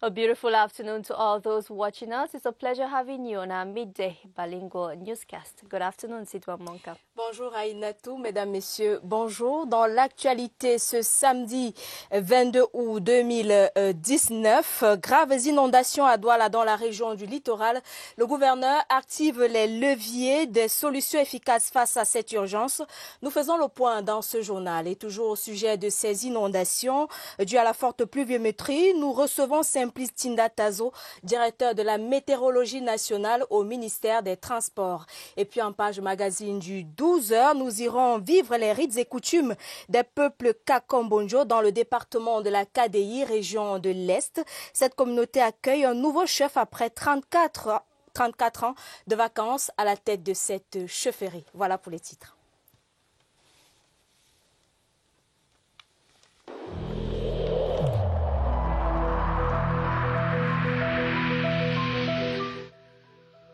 A beautiful afternoon to all those watching us. It's a pleasure having you on our midday bilingual newscast. Good afternoon, Sidwa Monka. Bonjour Aïnatou, mesdames, messieurs, bonjour. Dans l'actualité ce samedi 22 août 2019, graves inondations à Douala dans la région du littoral. Le gouverneur active les leviers des solutions efficaces face à cette urgence. Nous faisons le point dans ce journal et toujours au sujet de ces inondations dues à la forte pluviométrie. Nous recevons Simplice Tinda Tazo, directeur de la météorologie nationale au ministère des Transports. Et puis en page magazine du 12h, nous irons vivre les rites et coutumes des peuples Kakombonjo dans le département de la KDI, région de l'Est. Cette communauté accueille un nouveau chef après 34 ans de vacances à la tête de cette chefferie. Voilà pour les titres.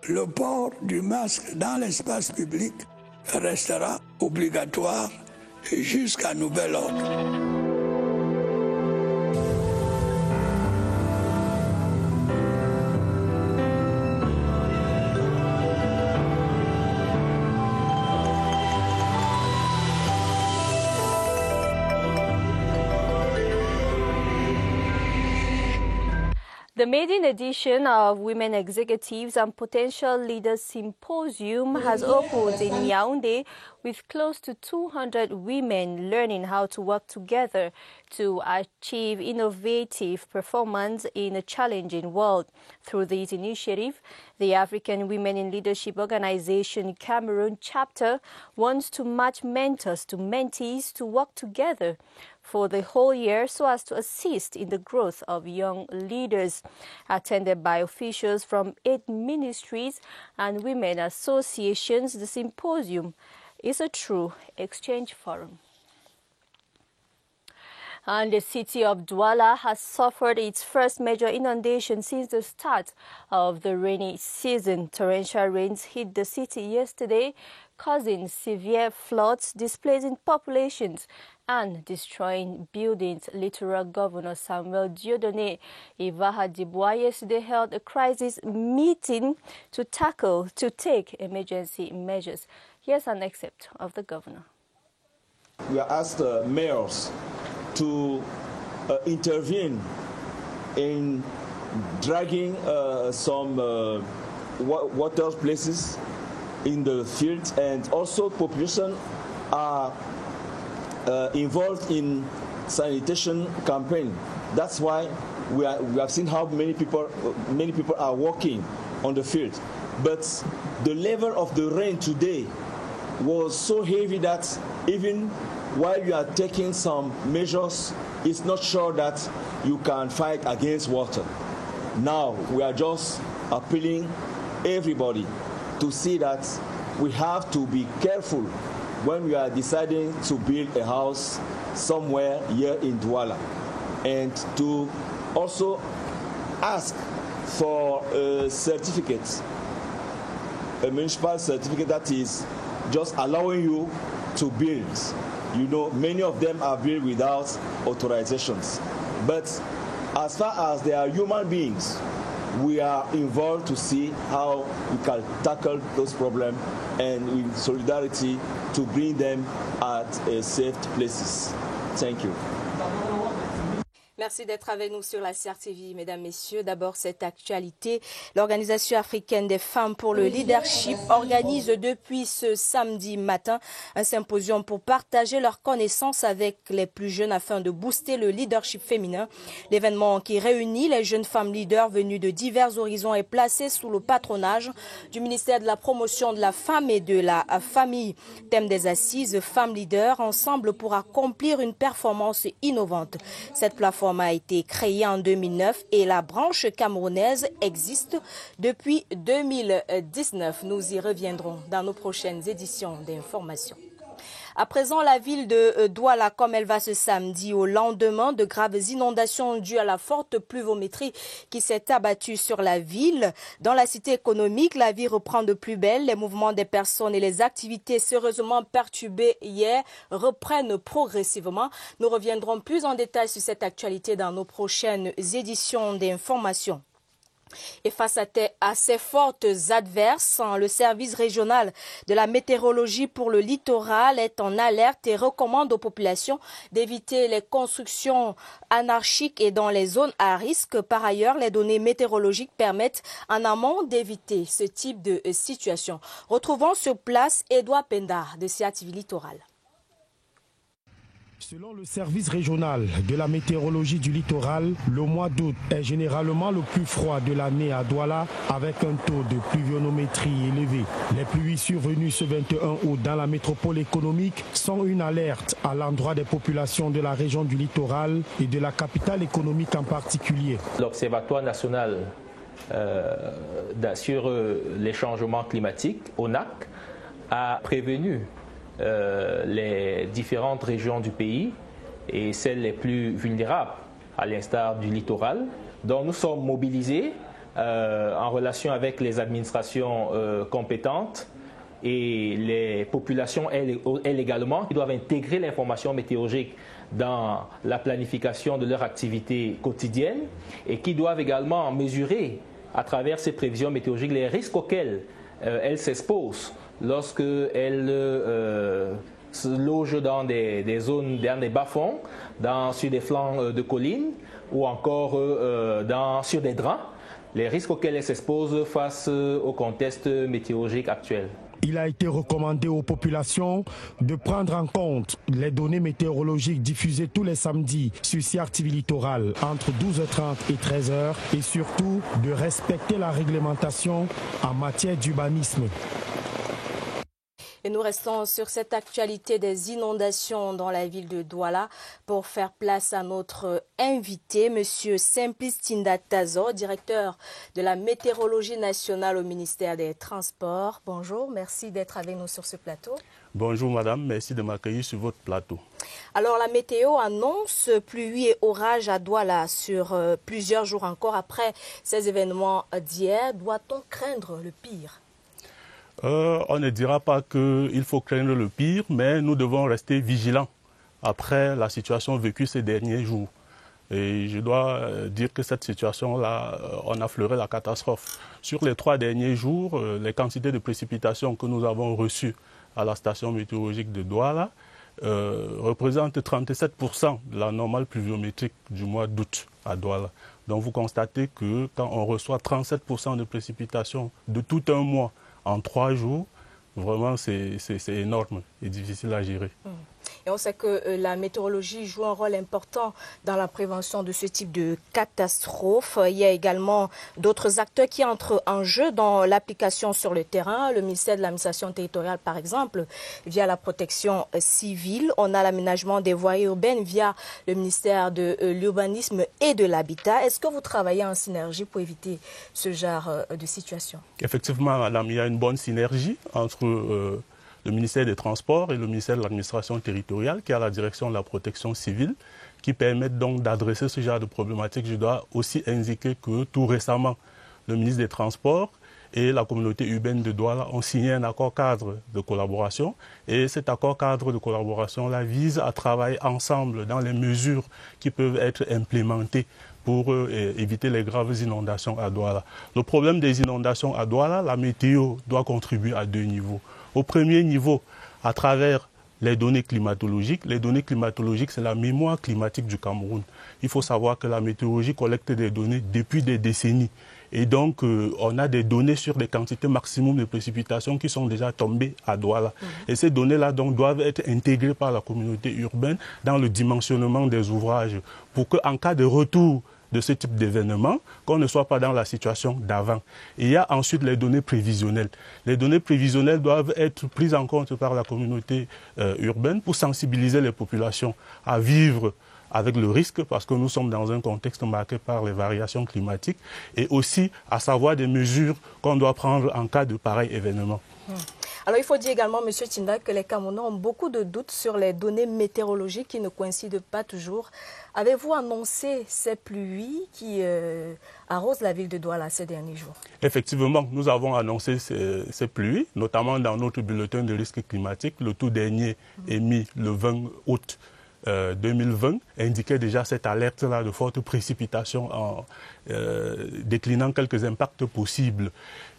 Le port du masque dans l'espace public restera obligatoire jusqu'à nouvel ordre. The maiden edition of Women Executives and Potential Leaders Symposium has opened in Yaoundé with close to 200 women learning how to work together to achieve innovative performance in a challenging world. Through this initiative, the African Women in Leadership Organization Cameroon chapter wants to match mentors to mentees to work together for the whole year so as to assist in the growth of young leaders. Attended by officials from 8 ministries and women associations, the symposium is a true exchange forum. And the city of Douala has suffered its first major inundation since the start of the rainy season. Torrential rains hit the city yesterday, causing severe floods, displacing populations and destroying buildings. Littoral Governor Samuel Dieudonné Ivaha Dibois yesterday held a crisis meeting to take emergency measures. Here's an excerpt of the governor. We asked mayors to intervene in dragging some water places in the fields, and also population are involved in sanitation campaign. That's why we have seen how many people are working on the field. But the level of the rain today was so heavy that even while you are taking some measures, it's not sure that you can fight against water. Now we are just appealing everybody to see that we have to be careful when we are deciding to build a house somewhere here in Douala, and to also ask for a certificate, a municipal certificate that is just allowing you to build. You know, many of them are built without authorizations. But as far as they are human beings, we are involved to see how we can tackle those problems and with solidarity to bring them at safe places. Thank you. Merci d'être avec nous sur la CRTV, mesdames, messieurs. D'abord, cette actualité. L'Organisation africaine des femmes pour le leadership organise depuis ce samedi matin un symposium pour partager leurs connaissances avec les plus jeunes afin de booster le leadership féminin. L'événement qui réunit les jeunes femmes leaders venues de divers horizons est placé sous le patronage du ministère de la Promotion de la Femme et de la Famille. Thème des assises, femmes leaders, ensemble pour accomplir une performance innovante. Cette plateforme a été créée en 2009 et la branche camerounaise existe depuis 2019. Nous y reviendrons dans nos prochaines éditions d'information. À présent, la ville de Douala, comme elle va ce samedi, au lendemain de graves inondations dues à la forte pluviométrie qui s'est abattue sur la ville. Dans la cité économique, la vie reprend de plus belle. Les mouvements des personnes et les activités sérieusement perturbées hier reprennent progressivement. Nous reviendrons plus en détail sur cette actualité dans nos prochaines éditions d'information. Et face à ces fortes adverses, le service régional de la météorologie pour le littoral est en alerte et recommande aux populations d'éviter les constructions anarchiques et dans les zones à risque. Par ailleurs, les données météorologiques permettent en amont d'éviter ce type de situation. Retrouvons sur place Edouard Penda de CATV Littoral. Selon le service régional de la météorologie du littoral, le mois d'août est généralement le plus froid de l'année à Douala avec un taux de pluviométrie élevé. Les pluies survenues ce 21 août dans la métropole économique sont une alerte à l'endroit des populations de la région du littoral et de la capitale économique en particulier. L'Observatoire national sur les changements climatiques, ONAC, a prévenu les différentes régions du pays et celles les plus vulnérables, à l'instar du littoral. Donc nous sommes mobilisés en relation avec les administrations compétentes et les populations, elles également, qui doivent intégrer l'information météorologique dans la planification de leur activité quotidienne et qui doivent également mesurer à travers ces prévisions météorologiques les risques auxquels elles s'exposent lorsqu'elles se logent dans des zones, dans des bas-fonds, sur des flancs de collines ou encore sur des draps, les risques auxquels elles s'exposent face au contexte météorologique actuel. Il a été recommandé aux populations de prendre en compte les données météorologiques diffusées tous les samedis sur CATV Littoral entre 12h30 et 13h et surtout de respecter la réglementation en matière d'urbanisme. Et nous restons sur cette actualité des inondations dans la ville de Douala pour faire place à notre invité, M. Simplice Tindatazo, directeur de la météorologie nationale au ministère des Transports. Bonjour, merci d'être avec nous sur ce plateau. Bonjour madame, merci de m'accueillir sur votre plateau. Alors la météo annonce pluie et orage à Douala sur plusieurs jours encore après ces événements d'hier. Doit-on craindre le pire ? On ne dira pas qu'il faut craindre le pire, mais nous devons rester vigilants après la situation vécue ces derniers jours. Et je dois dire que cette situation-là, on a fleuré la catastrophe. Sur les 3 derniers jours, les quantités de précipitations que nous avons reçues à la station météorologique de Douala représentent 37% de la normale pluviométrique du mois d'août à Douala. Donc vous constatez que quand on reçoit 37% de précipitations de tout un mois, en 3 jours, vraiment c'est énorme et difficile à gérer. Et on sait que la météorologie joue un rôle important dans la prévention de ce type de catastrophe. Il y a également d'autres acteurs qui entrent en jeu dans l'application sur le terrain. Le ministère de l'administration territoriale, par exemple, via la protection civile. On a l'aménagement des voies urbaines via le ministère de l'urbanisme et de l'habitat. Est-ce que vous travaillez en synergie pour éviter ce genre de situation? Effectivement, madame, il y a une bonne synergie entre le ministère des Transports et le ministère de l'administration territoriale, qui a la direction de la protection civile, qui permettent donc d'adresser ce genre de problématiques. Je dois aussi indiquer que tout récemment, le ministre des Transports et la communauté urbaine de Douala ont signé un accord cadre de collaboration. Et cet accord cadre de collaboration-là vise à travailler ensemble dans les mesures qui peuvent être implémentées pour éviter les graves inondations à Douala. Le problème des inondations à Douala, la météo doit contribuer à 2 niveaux. Au premier niveau, à travers les données climatologiques. Les données climatologiques, c'est la mémoire climatique du Cameroun. Il faut savoir que la météorologie collecte des données depuis des décennies. Et donc, on a des données sur des quantités maximum de précipitations qui sont déjà tombées à Douala. Et ces données-là donc doivent être intégrées par la communauté urbaine dans le dimensionnement des ouvrages pour qu'en cas de retour de ce type d'événement, qu'on ne soit pas dans la situation d'avant. Il y a ensuite les données prévisionnelles. Les données prévisionnelles doivent être prises en compte par la communauté urbaine pour sensibiliser les populations à vivre avec le risque, parce que nous sommes dans un contexte marqué par les variations climatiques, et aussi à savoir des mesures qu'on doit prendre en cas de pareil événement. Alors il faut dire également, M. Tinda, que les Camerounais ont beaucoup de doutes sur les données météorologiques qui ne coïncident pas toujours. Avez-vous annoncé ces pluies qui arrosent la ville de Douala ces derniers jours? Effectivement, nous avons annoncé ces pluies, notamment dans notre bulletin de risque climatique. Le tout dernier émis le 20 août 2020 indiquait déjà cette alerte-là de fortes précipitations en déclinant quelques impacts possibles.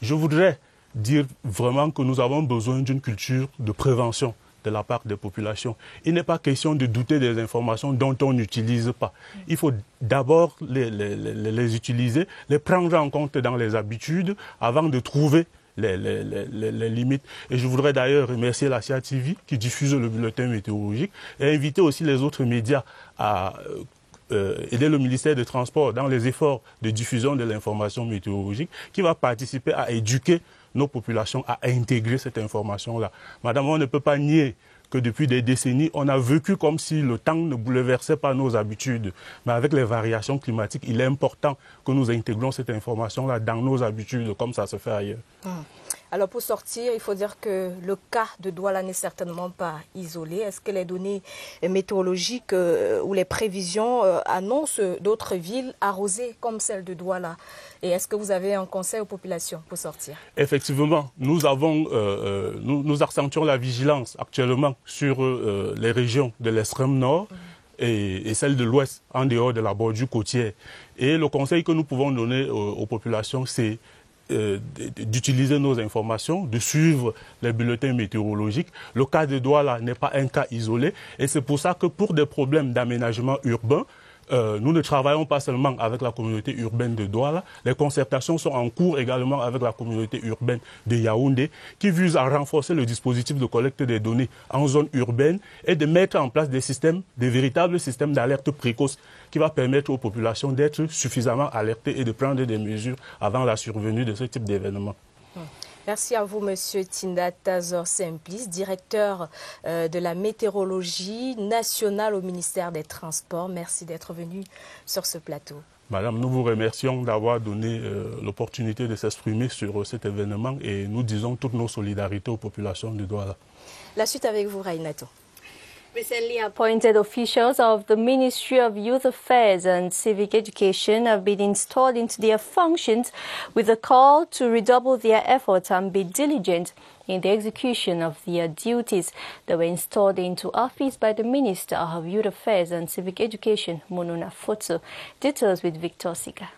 Je voudrais dire vraiment que nous avons besoin d'une culture de prévention de la part des populations. Il n'est pas question de douter des informations dont on n'utilise pas. Il faut d'abord les utiliser, les prendre en compte dans les habitudes avant de trouver les limites. Et je voudrais d'ailleurs remercier la CIA TV qui diffuse le bulletin météorologique et inviter aussi les autres médias à aider le ministère des Transports dans les efforts de diffusion de l'information météorologique qui va participer à éduquer nos populations à intégrer cette information-là. Madame, on ne peut pas nier que depuis des décennies, on a vécu comme si le temps ne bouleversait pas nos habitudes. Mais avec les variations climatiques, il est important que nous intégrons cette information-là dans nos habitudes, comme ça se fait ailleurs. Alors pour sortir, il faut dire que le cas de Douala n'est certainement pas isolé. Est-ce que les données météorologiques ou les prévisions annoncent d'autres villes arrosées comme celle de Douala? Et est-ce que vous avez un conseil aux populations pour sortir? Effectivement, nous accentuons la vigilance actuellement sur les régions de l'extrême nord et celles de l'ouest, en dehors de la bordure côtière. Et le conseil que nous pouvons donner aux populations, c'est d'utiliser nos informations, de suivre les bulletins météorologiques. Le cas de Douala n'est pas un cas isolé et c'est pour ça que pour des problèmes d'aménagement urbain, nous ne travaillons pas seulement avec la communauté urbaine de Douala, les concertations sont en cours également avec la communauté urbaine de Yaoundé qui vise à renforcer le dispositif de collecte des données en zone urbaine et de mettre en place des systèmes, des véritables systèmes d'alerte précoce qui va permettre aux populations d'être suffisamment alertées et de prendre des mesures avant la survenue de ce type d'événement. Merci à vous, Monsieur Tinda Tazor Simplice, directeur de la météorologie nationale au ministère des Transports. Merci d'être venu sur ce plateau. Madame, nous vous remercions d'avoir donné l'opportunité de s'exprimer sur cet événement et nous disons toutes nos solidarités aux populations de Douala. La suite avec vous, Rainato. Recently appointed officials of the Ministry of Youth Affairs and Civic Education have been installed into their functions with a call to redouble their efforts and be diligent in the execution of their duties. They were installed into office by the Minister of Youth Affairs and Civic Education, Monuna Futsu. Details with Victor Sika.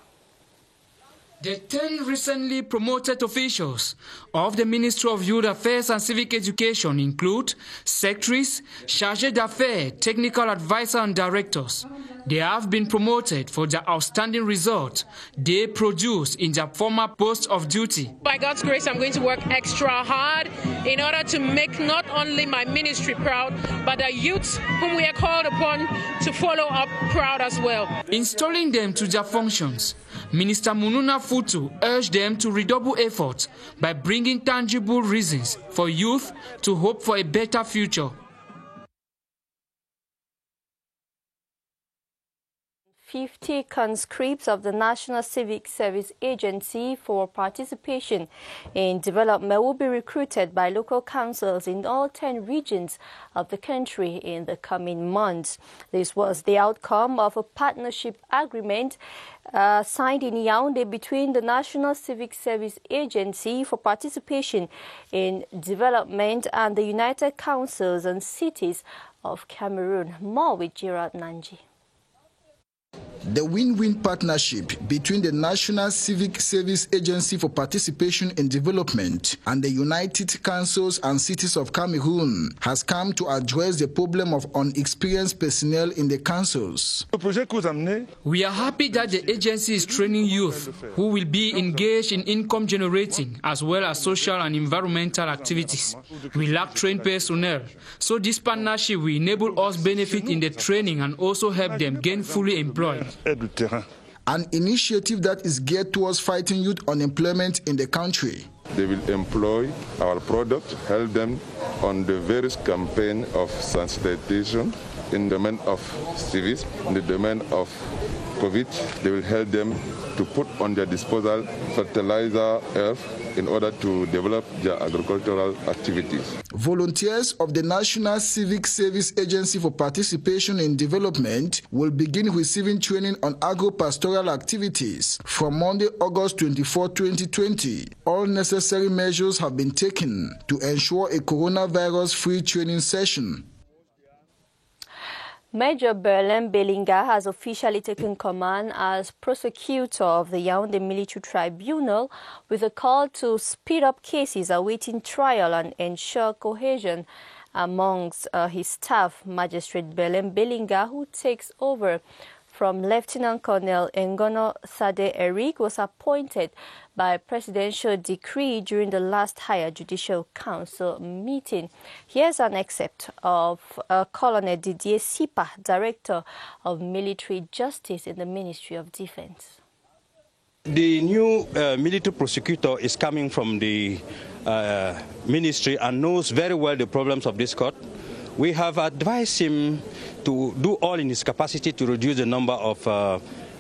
The 10 recently promoted officials of the Ministry of Youth Affairs and Civic Education include secretaries, chargés d'affaires, technical advisors and directors. They have been promoted for the outstanding result they produced in their former post of duty. By God's grace, I'm going to work extra hard in order to make not only my ministry proud, but the youths whom we are called upon to follow up proud as well. Installing them to their functions, Minister Monuna Futsu urged them to redouble efforts by bringing tangible reasons for youth to hope for a better future. 50 conscripts of the National Civic Service Agency for participation in development will be recruited by local councils in all 10 regions of the country in the coming months. This was the outcome of a partnership agreement signed in Yaoundé between the National Civic Service Agency for participation in development and the United Councils and Cities of Cameroon. More with Gerard Nanji. The win-win partnership between the National Civic Service Agency for Participation in Development and the United Councils and Cities of Cameroon has come to address the problem of inexperienced personnel in the councils. We are happy that the agency is training youth who will be engaged in income generating as well as social and environmental activities. We lack trained personnel, so this partnership will enable us benefit in the training and also help them gain fully employed. An initiative that is geared towards fighting youth unemployment in the country. They will employ our product, help them on the various campaigns of sensitization in the domain of civics, in the domain of COVID, they will help them to put on their disposal fertilizer, earth, in order to develop their agricultural activities. Volunteers of the National Civic Service Agency for Participation in Development will begin receiving training on agro-pastoral activities from Monday, August 24, 2020. All necessary measures have been taken to ensure a coronavirus-free training session. Major Berlin Belinga has officially taken command as prosecutor of the Yaoundé Military Tribunal with a call to speed up cases awaiting trial and ensure cohesion amongst his staff. Magistrate Berlin Belinga, who takes over from Lieutenant Colonel Ngono Sade Eric, was appointed by presidential decree during the last Higher Judicial Council meeting. Here's an excerpt of Colonel Didier Sipa, Director of Military Justice in the Ministry of Defense. The new military prosecutor is coming from the ministry and knows very well the problems of this court. We have advised him to do all in his capacity to reduce the number of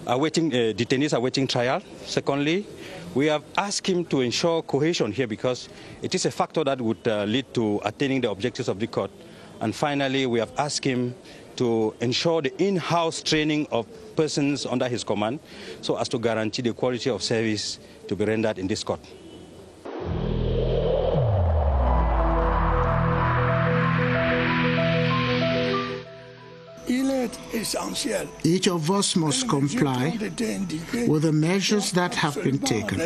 detainees awaiting trial. Secondly, we have asked him to ensure cohesion here because it is a factor that would lead to attaining the objectives of the court. And finally, we have asked him to ensure the in-house training of persons under his command so as to guarantee the quality of service to be rendered in this court. Each of us must comply with the measures that have been taken.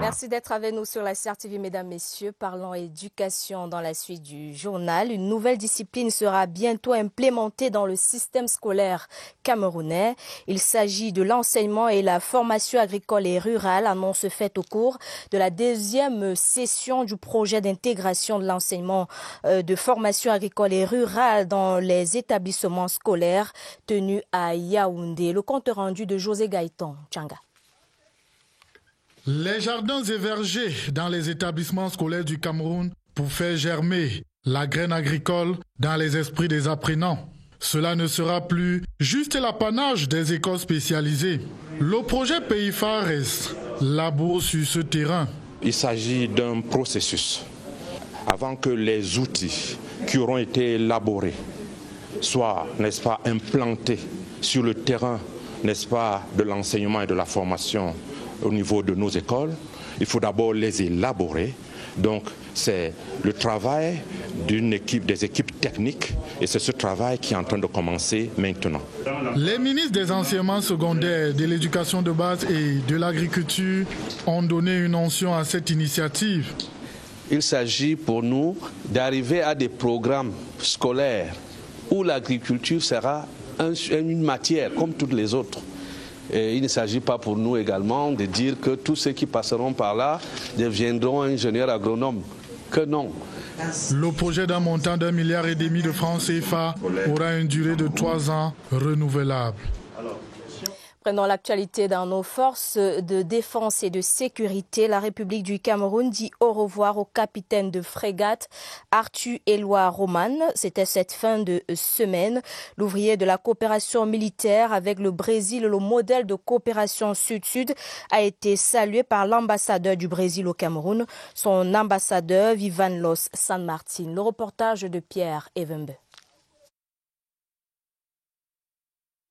Merci d'être avec nous sur la CRTV, mesdames, messieurs. Parlons éducation dans la suite du journal. Une nouvelle discipline sera bientôt implémentée dans le système scolaire camerounais. Il s'agit de l'enseignement et la formation agricole et rurale, annonce faite au cours de la deuxième session du projet d'intégration de l'enseignement de formation agricole et rurale dans les établissements scolaires tenus à Yaoundé. Le compte rendu de José Gaëtan Tchanga. Les jardins et vergers dans les établissements scolaires du Cameroun pour faire germer la graine agricole dans les esprits des apprenants. Cela ne sera plus juste l'apanage des écoles spécialisées. Le projet Pays Fares laboure sur ce terrain. Il s'agit d'un processus. Avant que les outils qui auront été élaborés soient, n'est-ce pas, implantés sur le terrain, n'est-ce pas, de l'enseignement et de la formation au niveau de nos écoles, il faut d'abord les élaborer. Donc c'est le travail des équipes techniques et c'est ce travail qui est en train de commencer maintenant. Les ministres des enseignements secondaires, de l'éducation de base et de l'agriculture ont donné une onction à cette initiative. Il s'agit pour nous d'arriver à des programmes scolaires où l'agriculture sera une matière comme toutes les autres. Et il ne s'agit pas pour nous également de dire que tous ceux qui passeront par là deviendront ingénieurs agronomes. Que non. Le projet d'un montant d'1,5 milliard de francs CFA aura une durée de 3 ans renouvelable. Prenons l'actualité dans nos forces de défense et de sécurité. La République du Cameroun dit au revoir au capitaine de frégate Arthur Éloi Roman. C'était cette fin de semaine. L'ouvrier de la coopération militaire avec le Brésil, le modèle de coopération sud-sud, a été salué par l'ambassadeur du Brésil au Cameroun, son ambassadeur Vivan Los San Martin. Le reportage de Pierre Evembe.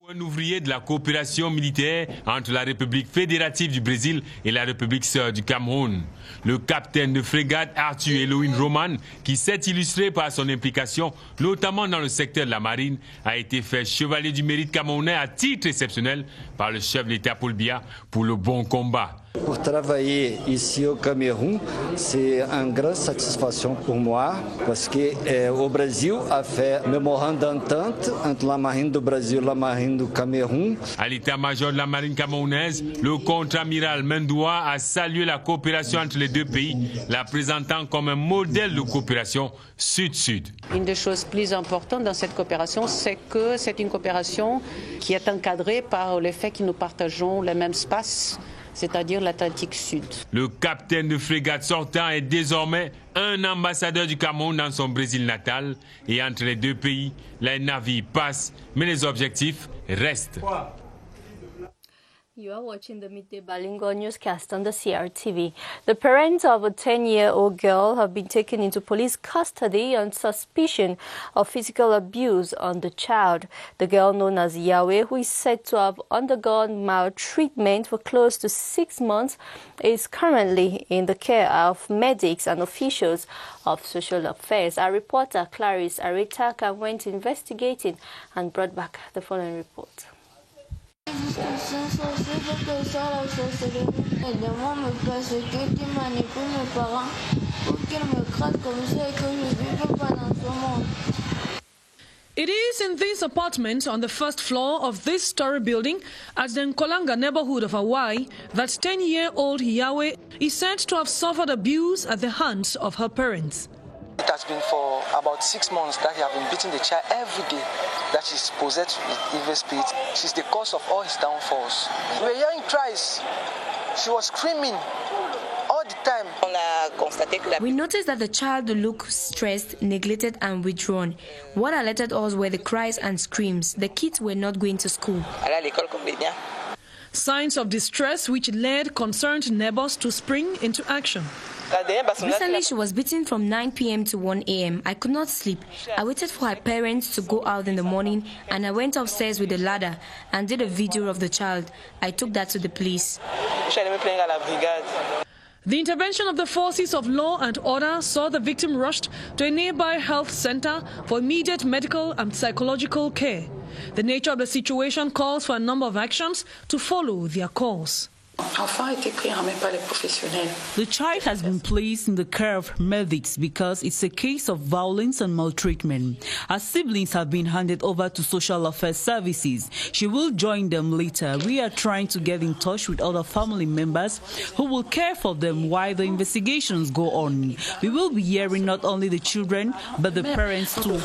Un ouvrier de la coopération militaire entre la République fédérative du Brésil et la République sœur du Cameroun. Le capitaine de frégate Arthur Éloi Roman, qui s'est illustré par son implication, notamment dans le secteur de la marine, a été fait chevalier du mérite camerounais à titre exceptionnel par le chef de l'État Paul Biya pour le bon combat. Pour travailler ici au Cameroun, c'est une grande satisfaction pour moi parce que au Brésil a fait un mémorandum d'entente entre la marine du Brésil et la marine du Cameroun. À l'état-major de la marine camerounaise, le contre-amiral Mendoua a salué la coopération entre les deux pays, la présentant comme un modèle de coopération sud-sud. Une des choses plus importantes dans cette coopération, c'est que c'est une coopération qui est encadrée par le fait que nous partageons le même espace, c'est-à-dire l'Atlantique Sud. Le capitaine de frégate sortant est désormais un ambassadeur du Cameroun dans son Brésil natal. Et entre les deux pays, les navires passent, mais les objectifs restent. You are watching the Midday Bilingual newscast on the CRTV. The parents of a 10-year-old girl have been taken into police custody on suspicion of physical abuse on the child. The girl, known as Yahweh, who is said to have undergone maltreatment for close to 6 months, is currently in the care of medics and officials of social affairs. Our reporter Clarice Aretaka went investigating and brought back the following report. It is in this apartment on the first floor of this story building at the Nkolanga neighborhood of Hawaii that 10-year-old Yahweh is said to have suffered abuse at the hands of her parents. It has been for about 6 months that he has been beating the child every day, that she's possessed with evil spirits. She's the cause of all his downfalls. We were hearing cries. She was screaming all the time. We noticed that the child looked stressed, neglected and withdrawn. What alerted us were the cries and screams. The kids were not going to school. Signs of distress which led concerned neighbors to spring into action. Recently, she was beaten from 9 p.m. to 1 a.m. I could not sleep. I waited for her parents to go out in the morning, and I went upstairs with a ladder and did a video of the child. I took that to the police. The intervention of the forces of law and order saw the victim rushed to a nearby health center for immediate medical and psychological care. The nature of the situation calls for a number of actions to follow their course. The child has been placed in the care of medics because it's a case of violence and maltreatment. Her siblings have been handed over to social affairs services. She will join them later. We are trying to get in touch with other family members who will care for them while the investigations go on. We will be hearing not only the children, but the parents too.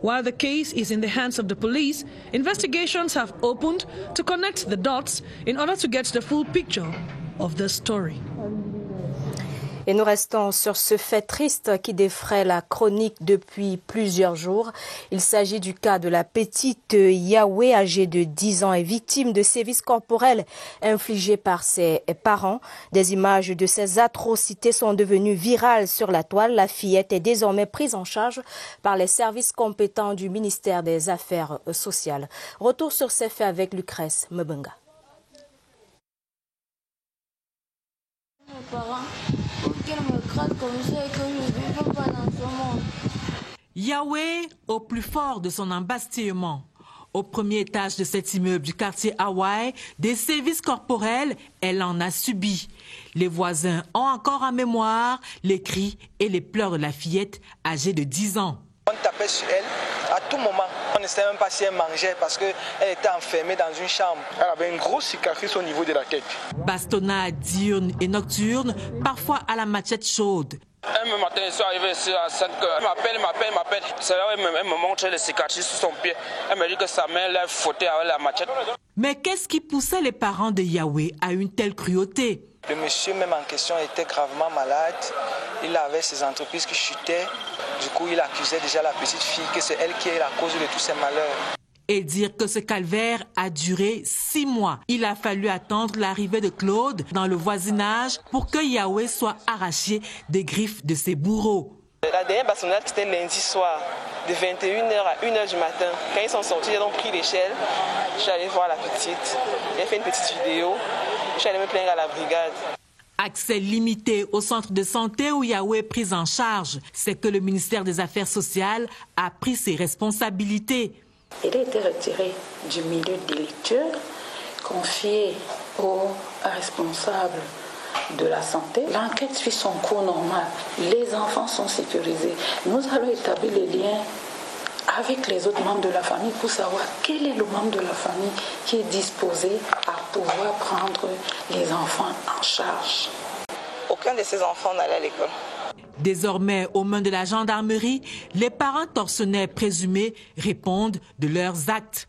While the case is in the hands of the police, investigations have opened to connect the dots in order to get the full picture of the story. Et nous restons sur ce fait triste qui défraie la chronique depuis plusieurs jours. Il s'agit du cas de la petite Yahweh âgée de 10 ans et victime de sévices corporels infligés par ses parents. Des images de ces atrocités sont devenues virales sur la toile. La fillette est désormais prise en charge par les services compétents du ministère des Affaires sociales. Retour sur ces faits avec Lucrèce Mbenga. Yahweh au plus fort de son embastillement. Au premier étage de cet immeuble du quartier Hawaï, des sévices corporels, elle en a subi. Les voisins ont encore en mémoire les cris et les pleurs de la fillette âgée de 10 ans. On tapait sur elle à tout moment. On ne savait même pas si elle mangeait parce qu'elle était enfermée dans une chambre. Elle avait une grosse cicatrice au niveau de la tête. Bastonnade diurne et nocturne, parfois à la machette chaude. Un matin, je suis arrivé ici à 5 heures. Elle m'appelle. C'est là où elle me montre les cicatrices sur son pied. Elle me dit que sa main l'a fouettée avec la machette. Mais qu'est-ce qui poussait les parents de Yahweh à une telle cruauté? Le monsieur même en question était gravement malade. Il avait ses entreprises qui chutaient. Du coup, il accusait déjà la petite fille que c'est elle qui est la cause de tous ses malheurs. Et dire que ce calvaire a duré 6 mois. Il a fallu attendre l'arrivée de Claude dans le voisinage pour que Yahweh soit arraché des griffes de ses bourreaux. La dernière bastonnade, c'était lundi soir, de 21h à 1h du matin. Quand ils sont sortis, ils ont pris l'échelle. Je suis allée voir la petite. J'ai fait une petite vidéo. Je suis allée me plaindre à la brigade. Accès limité au centre de santé où Yahweh est prise en charge. C'est que le ministère des Affaires sociales a pris ses responsabilités. Il a été retiré du milieu de lecture, confié aux responsables de la santé. L'enquête suit son cours normal. Les enfants sont sécurisés. Nous allons établir les liens avec les autres membres de la famille pour savoir quel est le membre de la famille qui est disposé à pouvoir prendre les enfants en charge. Aucun de ces enfants n'allait à l'école. Désormais, aux mains de la gendarmerie, les parents tortionnaires présumés répondent de leurs actes.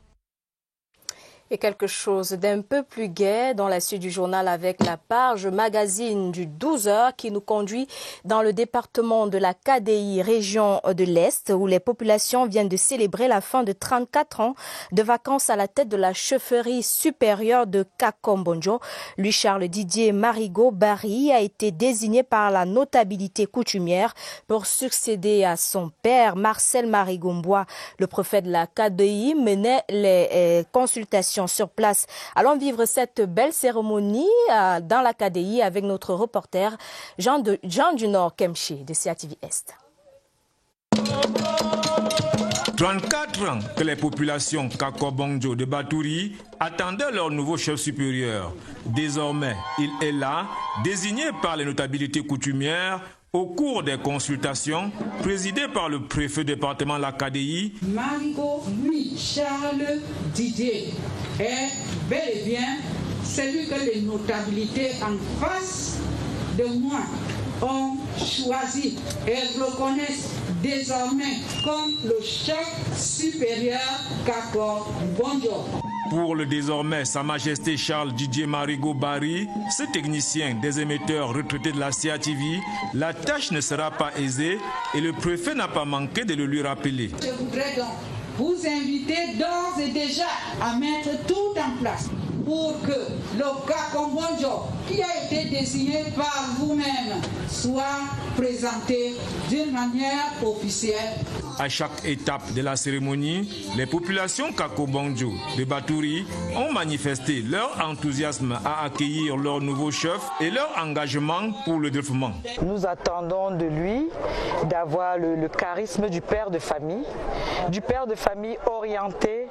Et quelque chose d'un peu plus gai dans la suite du journal avec la page magazine du 12h qui nous conduit dans le département de la KDI, région de l'Est, où les populations viennent de célébrer la fin de 34 ans de vacances à la tête de la chefferie supérieure de Kakombondjo. Louis-Charles Didier Marigot Barry a été désigné par la notabilité coutumière pour succéder à son père Marcel Marigombois. Le préfet de la KDI menait les consultations sur place. Allons vivre cette belle cérémonie dans la KDI avec notre reporter Jean du Nord Kemchi de CATV Est. 34 ans que les populations Kakombondjo de Batouri attendaient leur nouveau chef supérieur. Désormais, il est là, désigné par les notabilités coutumières au cours des consultations présidées par le préfet département de la KDI. Marigot Louis-Charles Didier est bel et bien celui que les notabilités en face de moi ont choisi et reconnaissent désormais comme le chef supérieur Kakombondjo. Pour le désormais Sa Majesté Charles Didier Marigot Barry, ce technicien des émetteurs retraités de la CATV, la tâche ne sera pas aisée et le préfet n'a pas manqué de le lui rappeler. Je voudrais donc vous inviter d'ores et déjà à mettre tout en place pour que le Kakombondjo, qui a été désigné par vous-même, soit présenté d'une manière officielle. À chaque étape de la cérémonie, les populations Kakombondjo de Batouri ont manifesté leur enthousiasme à accueillir leur nouveau chef et leur engagement pour le développement. Nous attendons de lui d'avoir le charisme du père de famille orienté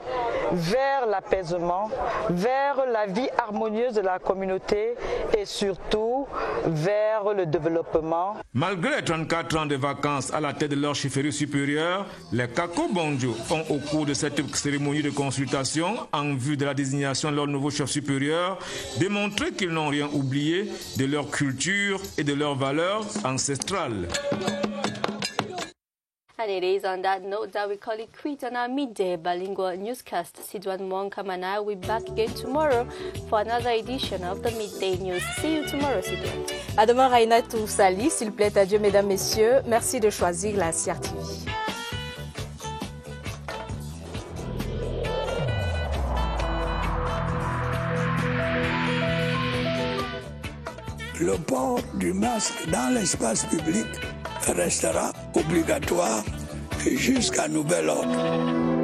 vers l'apaisement, vers la vie harmonieuse de la communauté et surtout vers le développement. Malgré 34 ans de vacances à la tête de leur chefferie supérieure, les Kakombondjo ont, au cours de cette cérémonie de consultation, en vue de la désignation de leur nouveau chef supérieur, démontré qu'ils n'ont rien oublié de leur culture et de leurs valeurs ancestrales. And it is on that note that we call it quit on our midday bilingual newscast. Sidwan Mwankam and I will be back again tomorrow for another edition of the Midday News. See you tomorrow, Sidwan. À demain, Raina Toussali. S'il plaît à Dieu, mesdames, messieurs, merci de choisir la CRTV. Le port du masque dans l'espace public restera obligatoire jusqu'à nouvel ordre.